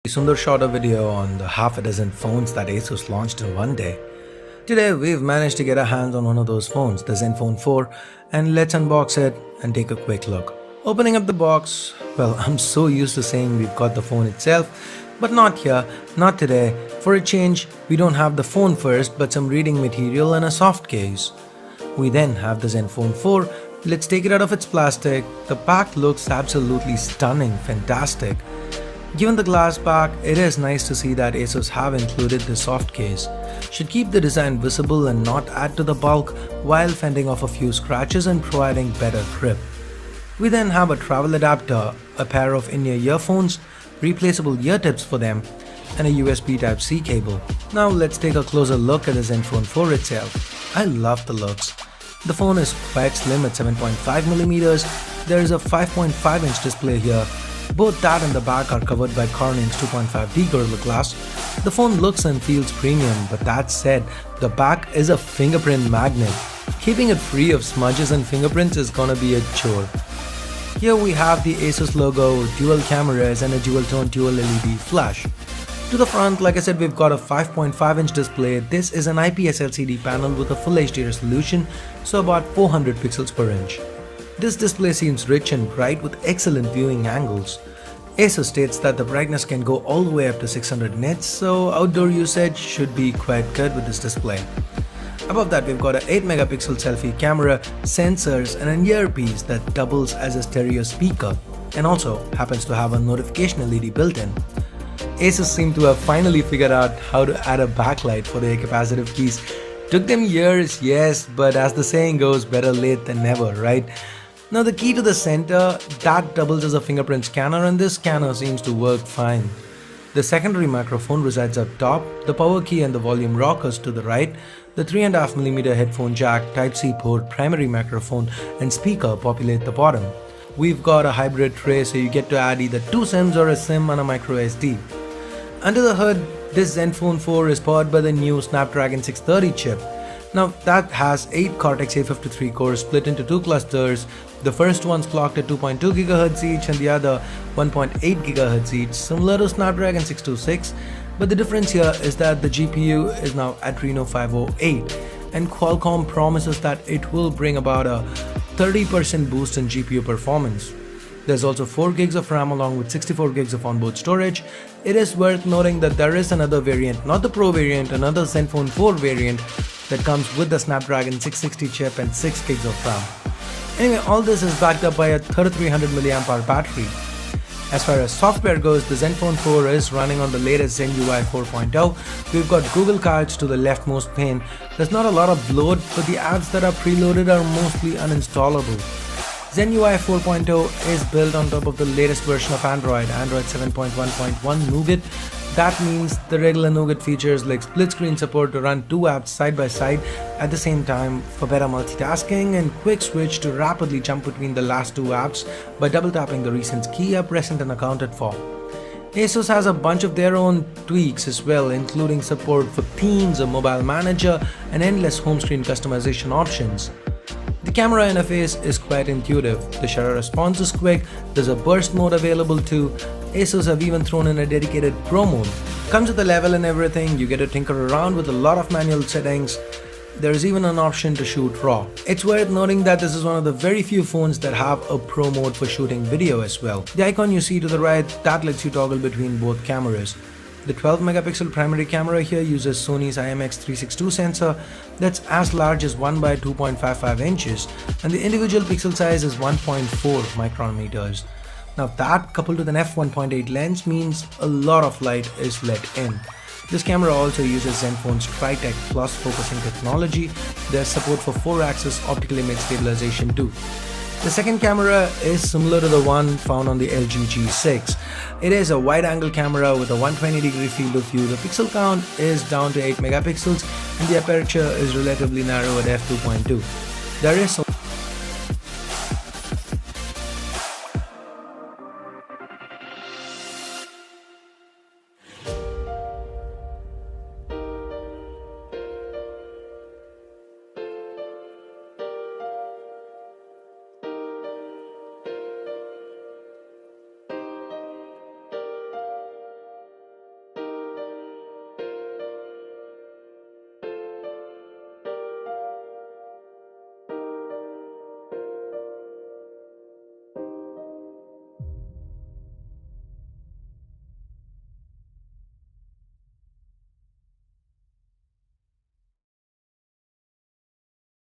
Sundar shot a video on the half a dozen phones that ASUS launched in one day. Today we've managed to get our hands on one of those phones, the Zenfone 4, and let's unbox it and take a quick look. Opening up the box, well, I'm so used to saying we've got the phone itself, but not here, not today. For a change, we don't have the phone first, but some reading material and a soft case. We then have the Zenfone 4. Let's take it out of its plastic. The back looks absolutely stunning, fantastic. Given the glass back, it is nice to see that ASUS have included the soft case. Should keep the design visible and not add to the bulk while fending off a few scratches and providing better grip. We then have a travel adapter, a pair of in-ear earphones, replaceable ear tips for them, and a USB Type-C cable. Now let's take a closer look at the Zenfone 4 itself. I love the looks. The phone is quite slim at 7.5mm. There is a 5.5-inch display here. Both that and the back are covered by Corning's 2.5D Gorilla Glass. The phone looks and feels premium, but that said, the back is a fingerprint magnet. Keeping it free of smudges and fingerprints is gonna be a chore. Here we have the ASUS logo, dual cameras and a dual tone dual LED flash. To the front, like I said, we've got a 5.5-inch display. This is an IPS LCD panel with a full HD resolution, so about 400 pixels per inch. This display seems rich and bright with excellent viewing angles. ASUS states that the brightness can go all the way up to 600 nits, so outdoor usage should be quite good with this display. Above that, we've got an 8-megapixel selfie camera, sensors and an earpiece that doubles as a stereo speaker and also happens to have a notification LED built in. ASUS seem to have finally figured out how to add a backlight for their capacitive keys. Took them years, yes, but as the saying goes, better late than never, right? Now the key to the center, that doubles as a fingerprint scanner, and this scanner seems to work fine. The secondary microphone resides up top, the power key and the volume rockers to the right, the 3.5mm headphone jack, Type-C port, primary microphone and speaker populate the bottom. We've got a hybrid tray, so you get to add either two SIMs or a SIM and a micro SD. Under the hood, this Zenfone 4 is powered by the new Snapdragon 630 chip. Now that has 8 Cortex A53 cores split into two clusters. The first one's clocked at 2.2 GHz each and the other 1.8 GHz each, similar to Snapdragon 626, but the difference here is that the GPU is now Adreno 508 and Qualcomm promises that it will bring about a 30% boost in GPU performance. There's also 4 gigs of RAM along with 64 gigs of onboard storage. It is worth noting that there is another variant, not the Pro variant, another Zenfone 4 variant that comes with the Snapdragon 660 chip and 6 gigs of RAM. Anyway, all this is backed up by a 3300 mAh battery. As far as software goes, the Zenfone 4 is running on the latest Zen UI 4.0. We've got Google cards to the leftmost pane. There's not a lot of bloat, but the apps that are preloaded are mostly uninstallable. Zen UI 4.0 is built on top of the latest version of Android 7.1.1 Nougat. That means the regular Nougat features like split screen support to run two apps side by side at the same time for better multitasking and quick switch to rapidly jump between the last two apps by double tapping the recent key are present and accounted for. ASUS has a bunch of their own tweaks as well, including support for themes, a mobile manager and endless home screen customization options. The camera interface is quite intuitive, the shutter response is quick, there's a burst mode available too. ASUS have even thrown in a dedicated Pro mode. Comes with a level and everything, you get to tinker around with a lot of manual settings. There is even an option to shoot RAW. It's worth noting that this is one of the very few phones that have a Pro mode for shooting video as well. The icon you see to the right, that lets you toggle between both cameras. The 12-megapixel primary camera here uses Sony's IMX362 sensor that's as large as 1 by 2.55 inches and the individual pixel size is 1.4 micrometers. Now that coupled with an f1.8 lens means a lot of light is let in. This camera also uses Zenfone's Tritech Plus focusing technology. There's support for 4-axis optical image stabilization too. The second camera is similar to the one found on the LG G6. It is a wide-angle camera with a 120-degree field of view. The pixel count is down to 8 megapixels and the aperture is relatively narrow at f2.2. There is